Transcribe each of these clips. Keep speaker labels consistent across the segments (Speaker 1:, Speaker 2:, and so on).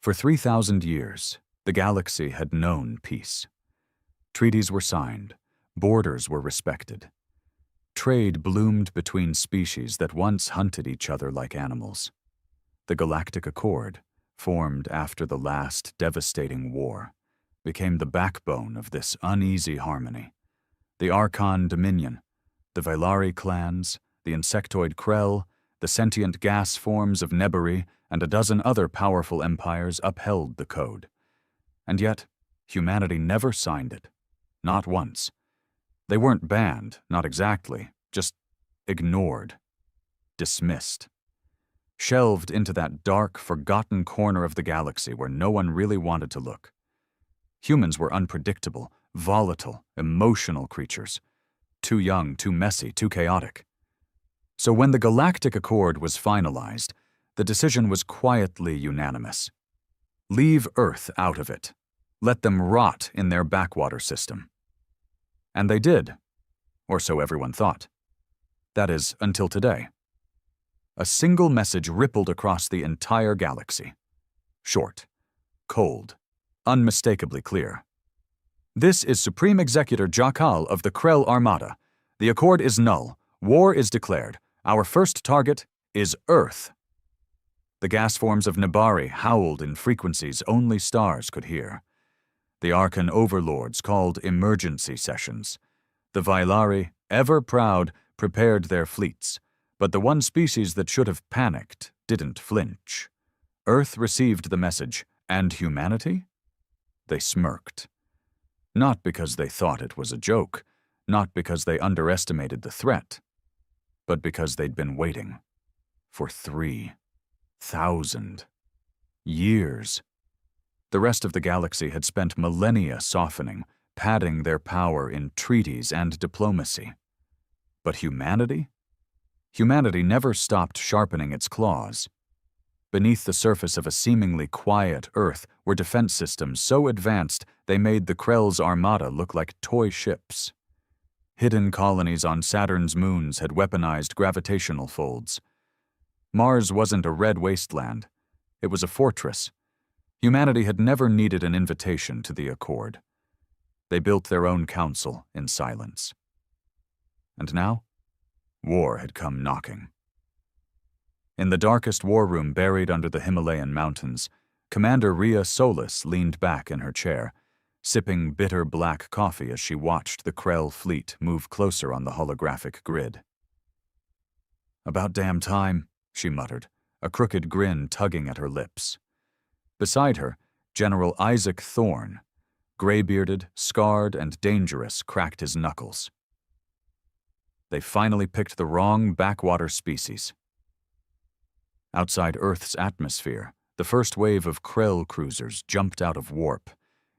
Speaker 1: For 3,000 years, the galaxy had known peace. Treaties were signed, borders were respected. Trade bloomed between species that once hunted each other like animals. The Galactic Accord, formed after the last devastating war, became the backbone of this uneasy harmony. The Archon Dominion, the Vailari clans, the insectoid Krell, the sentient gas forms of Nebari, and a dozen other powerful empires upheld the code. And yet, humanity never signed it. Not once. They weren't banned, not exactly, just ignored, dismissed. Shelved into that dark, forgotten corner of the galaxy where no one really wanted to look. Humans were unpredictable, volatile, emotional creatures. Too young, too messy, too chaotic. So when the Galactic Accord was finalized, the decision was quietly unanimous. Leave Earth out of it. Let them rot in their backwater system. And they did, or so everyone thought. That is, until today. A single message rippled across the entire galaxy. Short, cold, unmistakably clear. This is Supreme Executor Jakal of the Krell Armada. The Accord is null. War is declared. Our first target is Earth. The gas forms of Nebari howled in frequencies only stars could hear. The Archon overlords called emergency sessions. The Vailari, ever proud, prepared their fleets, but the one species that should have panicked didn't flinch. Earth received the message, and humanity? They smirked. Not because they thought it was a joke, not because they underestimated the threat, but because they'd been waiting for 3,000 years. The rest of the galaxy had spent millennia softening, padding their power in treaties and diplomacy. But humanity? Humanity never stopped sharpening its claws. Beneath the surface of a seemingly quiet Earth were defense systems so advanced they made the Krell's armada look like toy ships. Hidden colonies on Saturn's moons had weaponized gravitational folds. Mars wasn't a red wasteland. It was a fortress. Humanity had never needed an invitation to the Accord. They built their own council in silence. And now, war had come knocking. In the darkest war room buried under the Himalayan mountains, Commander Rhea Solis leaned back in her chair, sipping bitter black coffee as she watched the Krell fleet move closer on the holographic grid. "About damn time," she muttered, a crooked grin tugging at her lips. Beside her, General Isaac Thorne, gray-bearded, scarred, and dangerous, cracked his knuckles. They finally picked the wrong backwater species. Outside Earth's atmosphere, the first wave of Krell cruisers jumped out of warp.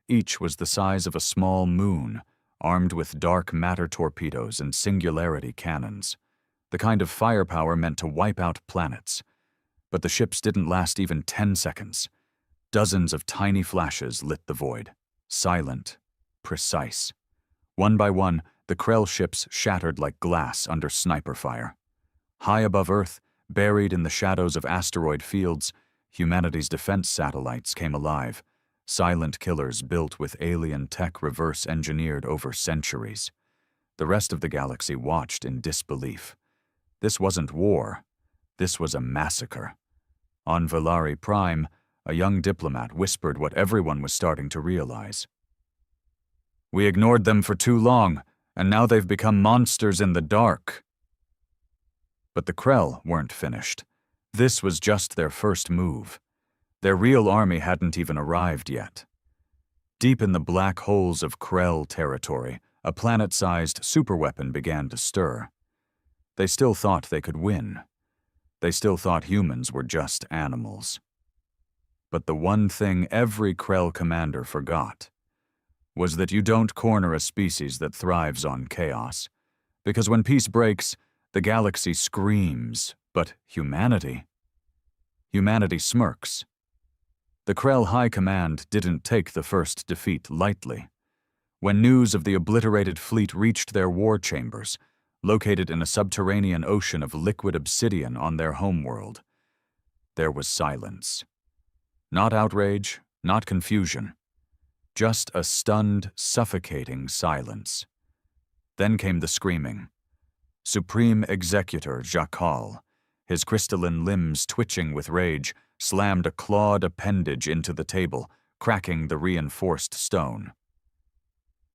Speaker 1: Each was the size of a small moon, armed with dark matter torpedoes and singularity cannons, the kind of firepower meant to wipe out planets. But the ships didn't last even 10 seconds. Dozens of tiny flashes lit the void, silent, precise. One by one, the Krell ships shattered like glass under sniper fire. High above Earth, buried in the shadows of asteroid fields, humanity's defense satellites came alive, silent killers built with alien tech reverse-engineered over centuries. The rest of the galaxy watched in disbelief. This wasn't war. This was a massacre. On Vailari Prime, a young diplomat whispered what everyone was starting to realize. "We ignored them for too long, and now they've become monsters in the dark." But the Krell weren't finished. This was just their first move. Their real army hadn't even arrived yet. Deep in the black holes of Krell territory, a planet-sized superweapon began to stir. They still thought they could win. They still thought humans were just animals. But the one thing every Krell commander forgot was that you don't corner a species that thrives on chaos, because when peace breaks, the galaxy screams, but humanity smirks. The Krell High Command didn't take the first defeat lightly. When news of the obliterated fleet reached their war chambers, located in a subterranean ocean of liquid obsidian on their homeworld, there was silence. Not outrage, not confusion. Just a stunned, suffocating silence. Then came the screaming. Supreme Executor Jackal, his crystalline limbs twitching with rage, slammed a clawed appendage into the table, cracking the reinforced stone.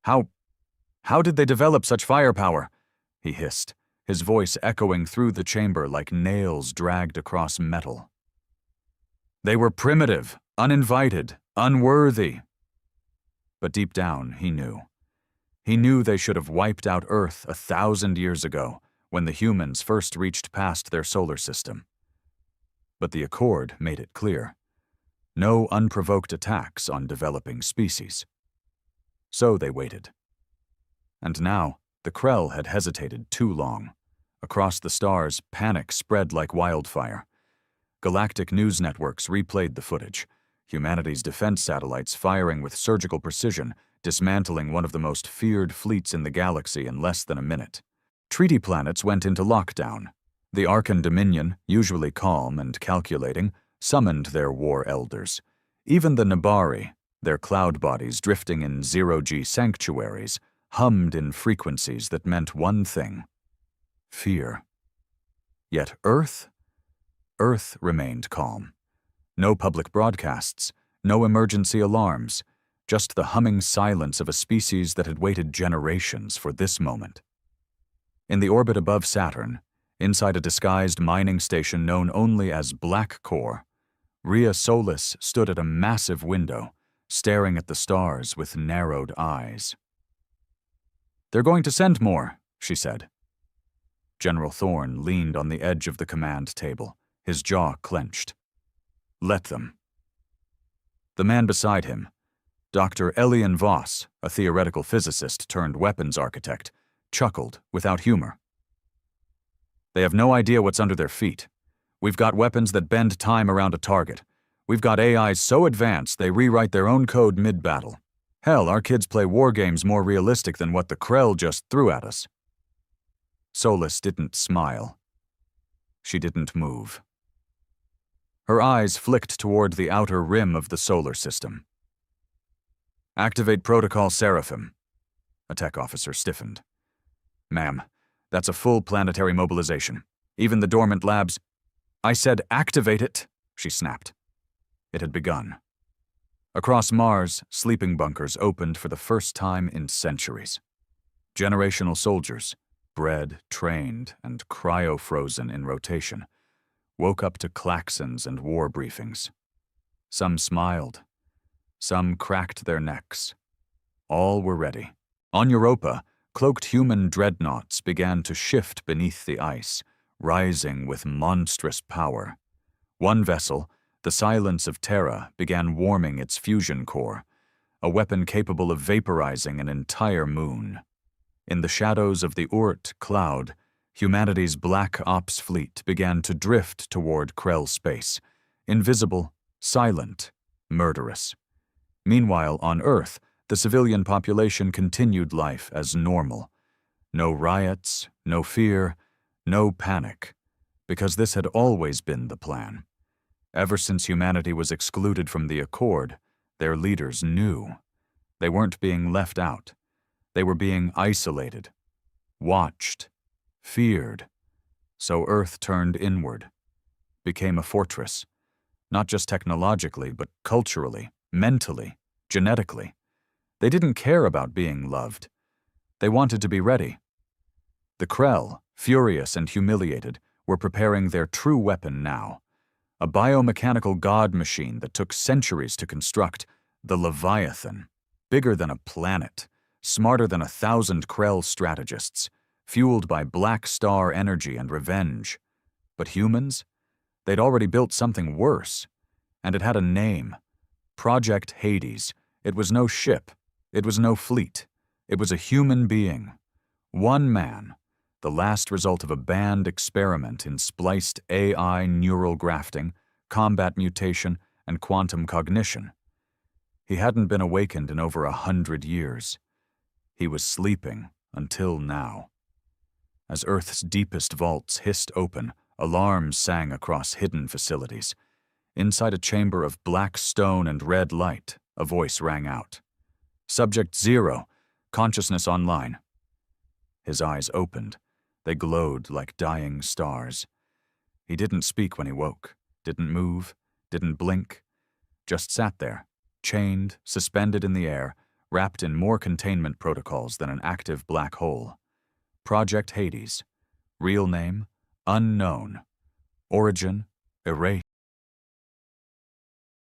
Speaker 1: How did they develop such firepower? He hissed, his voice echoing through the chamber like nails dragged across metal. They were primitive, uninvited, unworthy. But deep down, he knew. He knew they should have wiped out Earth 1,000 years ago, when the humans first reached past their solar system. But the Accord made it clear. No unprovoked attacks on developing species. So they waited. And now, the Krell had hesitated too long. Across the stars, panic spread like wildfire. Galactic news networks replayed the footage, humanity's defense satellites firing with surgical precision, dismantling one of the most feared fleets in the galaxy in less than a minute. Treaty planets went into lockdown. The Arkan Dominion, usually calm and calculating, summoned their war elders. Even the Nabari, their cloud bodies drifting in zero-G sanctuaries, hummed in frequencies that meant one thing: fear. Yet Earth remained calm. No public broadcasts, no emergency alarms, just the humming silence of a species that had waited generations for this moment. In the orbit above Saturn, inside a disguised mining station known only as Black Core, Rhea Solis stood at a massive window, staring at the stars with narrowed eyes. "They're going to send more," she said. General Thorne leaned on the edge of the command table, his jaw clenched. "Let them." The man beside him, Dr. Elian Voss, a theoretical physicist turned weapons architect, chuckled without humor. "They have no idea what's under their feet. We've got weapons that bend time around a target. We've got AIs so advanced they rewrite their own code mid-battle. Hell, our kids play war games more realistic than what the Krell just threw at us." Solis didn't smile. She didn't move. Her eyes flicked toward the outer rim of the solar system. "Activate Protocol Seraphim." A tech officer stiffened. "Ma'am, that's a full planetary mobilization. Even the dormant labs—" "I said activate it," she snapped. It had begun. Across Mars, sleeping bunkers opened for the first time in centuries. Generational soldiers, bred, trained, and cryo-frozen in rotation, woke up to klaxons and war briefings. Some smiled. Some cracked their necks. All were ready. On Europa, cloaked human dreadnoughts began to shift beneath the ice, rising with monstrous power. One vessel, the Silence of Terra, began warming its fusion core, a weapon capable of vaporizing an entire moon. In the shadows of the Oort cloud, humanity's Black Ops fleet began to drift toward Krell space, invisible, silent, murderous. Meanwhile, on Earth, the civilian population continued life as normal. No riots, no fear, no panic, because this had always been the plan. Ever since humanity was excluded from the Accord, their leaders knew. They weren't being left out. They were being isolated, watched, feared. So Earth turned inward, became a fortress, not just technologically, but culturally, mentally, genetically. They didn't care about being loved. They wanted to be ready. The Krell, furious and humiliated, were preparing their true weapon now. A biomechanical god machine that took centuries to construct, the Leviathan, bigger than a planet, smarter than 1,000 Krell strategists, fueled by black star energy and revenge. But humans? They'd already built something worse. And it had a name. Project Hades. It was no ship. It was no fleet. It was a human being. One man. The last result of a banned experiment in spliced AI neural grafting, combat mutation, and quantum cognition. He hadn't been awakened in over 100 years. He was sleeping until now. As Earth's deepest vaults hissed open, alarms sang across hidden facilities. Inside a chamber of black stone and red light, a voice rang out. "Subject 0, consciousness online." His eyes opened. They glowed like dying stars. He didn't speak when he woke, didn't move, didn't blink, just sat there, chained, suspended in the air, wrapped in more containment protocols than an active black hole. Project Hades. Real name, unknown. Origin, erased.